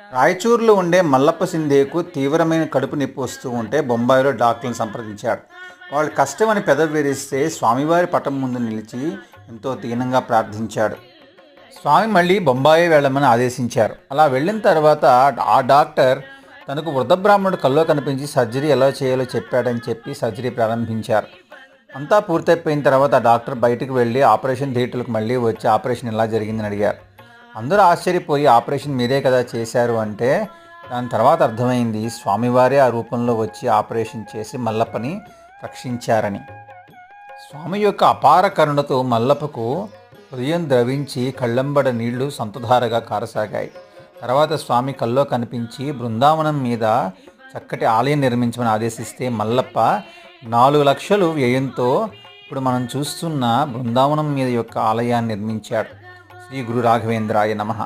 రాయచూరులో ఉండే మల్లప్ప సింధేకు తీవ్రమైన కడుపు నొప్పి వస్తూ ఉంటే బొంబాయిలో డాక్టర్లను సంప్రదించాడు. వాళ్ళు కష్టమని పెదవి విరిస్తే స్వామివారి పటం ముందు నిలిచి ఎంతో దీనంగా ప్రార్థించాడు. స్వామి మళ్ళీ బొంబాయి వెళ్ళమని ఆదేశించారు. అలా వెళ్ళిన తర్వాత ఆ డాక్టర్ తనకు వృద్ధ బ్రాహ్మణుడు కల్లో కనిపించి సర్జరీ ఎలా చేయాలో చెప్పాడని చెప్పి సర్జరీ ప్రారంభించారు. అంతా పూర్తయిపోయిన తర్వాత ఆ డాక్టర్ బయటకు వెళ్ళి ఆపరేషన్ థియేటర్లకు మళ్ళీ వచ్చి ఆపరేషన్ ఎలా జరిగిందని అడిగారు. అందరూ ఆశ్చర్యపోయి ఆపరేషన్ మీరే కదా చేశారు అంటే దాని తర్వాత అర్థమైంది స్వామివారే ఆ రూపంలో వచ్చి ఆపరేషన్ చేసి మల్లప్పని రక్షించారని. స్వామి యొక్క అపార కరుణతో మల్లప్పకు హృదయం ద్రవించి కళ్ళంబడ నీళ్లు సంతధారగా కారసాగాయి. తర్వాత స్వామి కల్లో కనిపించి బృందావనం మీద చక్కటి ఆలయం నిర్మించమని ఆదేశిస్తే మల్లప్ప 4 లక్షలు వ్యయంతో ఇప్పుడు మనం చూస్తున్న బృందావనం మీద యొక్క ఆలయాన్ని నిర్మించాడు. శ్రీ గురు రాఘవేంద్రాయ నమః.